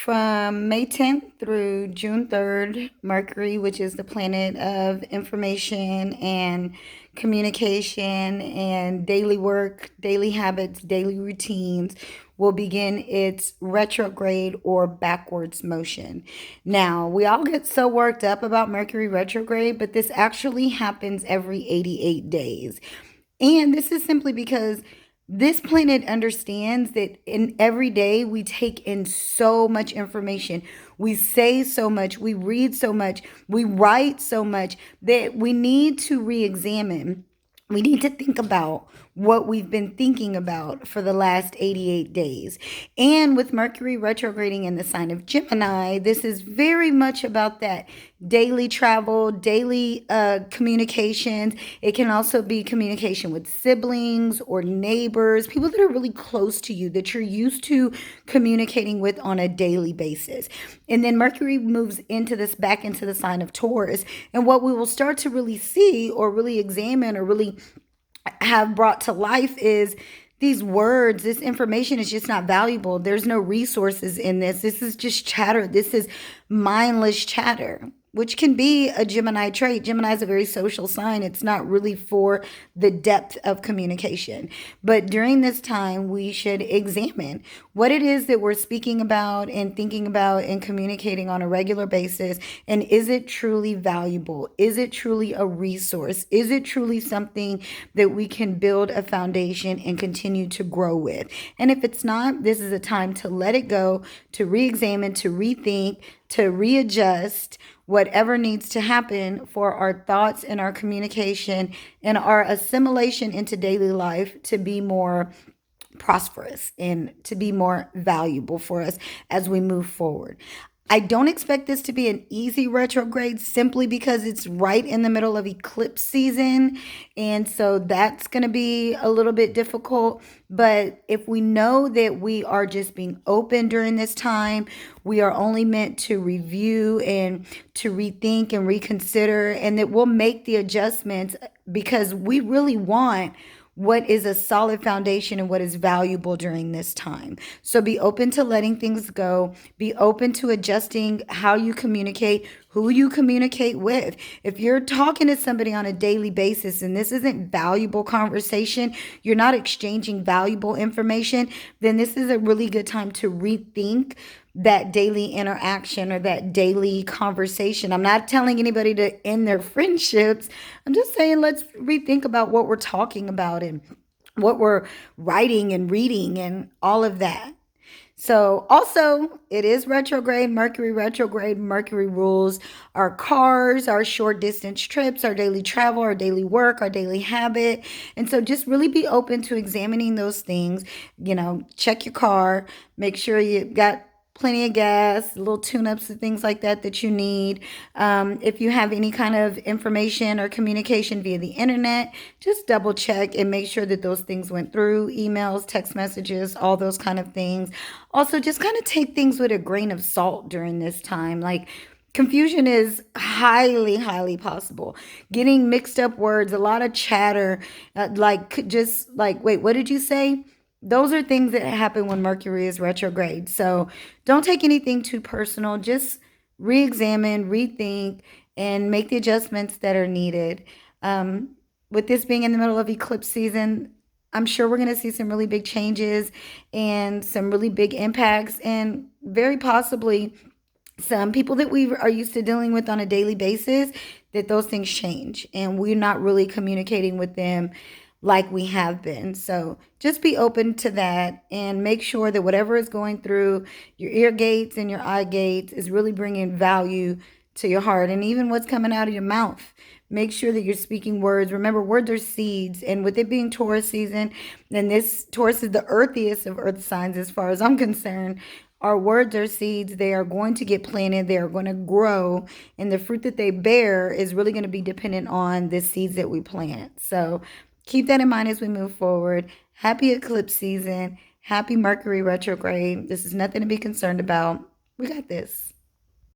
From May 10th through June 3rd, Mercury, which is the planet of information and communication and daily work, daily habits, daily routines, will begin its retrograde or backwards motion. Now, we all get so worked up about Mercury retrograde, but this actually happens every 88 days. And this is simply because this planet understands that in every day we take in so much information. We say so much, we read so much, we write so much that we need to re-examine. We need to think about what we've been thinking about for the last 88 days. And with Mercury retrograding in the sign of Gemini, this is very much about that daily travel, daily communications. It can also be communication with siblings or neighbors, people that are really close to you that you're used to communicating with on a daily basis. And then Mercury moves into this back into the sign of Taurus. And what we will start to really see or really examine or really have brought to life is these words, this information is just not valuable. There's no resources in this. This is just chatter. This is mindless chatter, which can be a Gemini trait. Gemini is a very social sign. It's not really for the depth of communication. But during this time, we should examine what it is that we're speaking about and thinking about and communicating on a regular basis. And is it truly valuable? Is it truly a resource? Is it truly something that we can build a foundation and continue to grow with? And if it's not, this is a time to let it go, to re-examine, to rethink, to readjust whatever needs to happen for our thoughts and our communication and our assimilation into daily life to be more prosperous and to be more valuable for us as we move forward. I don't expect this to be an easy retrograde simply because it's right in the middle of eclipse season. And so that's going to be a little bit difficult. But if we know that we are just being open during this time, we are only meant to review and to rethink and reconsider, and that we'll make the adjustments because we really want what is a solid foundation and what is valuable during this time. So be open to letting things go. Be open to adjusting how you communicate, who you communicate with. If you're talking to somebody on a daily basis and this isn't valuable conversation, you're not exchanging valuable information, then this is a really good time to rethink that daily interaction or that daily conversation. I'm not telling anybody to end their friendships. I'm just saying let's rethink about what we're talking about and what we're writing and reading and all of that. So also, it is retrograde, Mercury retrograde. Mercury rules our cars, our short distance trips, our daily travel, our daily work, our daily habit. And so just really be open to examining those things. Check your car, make sure you got plenty of gas, little tune-ups and things like that that you need. If you have any kind of information or communication via the internet, just double check and make sure that those things went through, emails, text messages, all those kind of things. Also, just kind of take things with a grain of salt during this time. Like, confusion is highly, highly possible. Getting mixed up words, a lot of chatter, wait, what did you say? Those are things that happen when Mercury is retrograde. So don't take anything too personal. Just re-examine, rethink, and make the adjustments that are needed. With this being in the middle of eclipse season, I'm sure we're going to see some really big changes and some really big impacts, and very possibly some people that we are used to dealing with on a daily basis, that those things change and we're not really communicating with them like we have been. So just be open to that and make sure that whatever is going through your ear gates and your eye gates is really bringing value to your heart. And even what's coming out of your mouth, make sure that you're speaking words. Remember, words are seeds. And with it being Taurus season, and this Taurus is the earthiest of earth signs as far as I'm concerned, our words are seeds. They are going to get planted. They are going to grow. And the fruit that they bear is really going to be dependent on the seeds that we plant. So keep that in mind as we move forward. Happy eclipse season. Happy Mercury retrograde. This is nothing to be concerned about. We got this.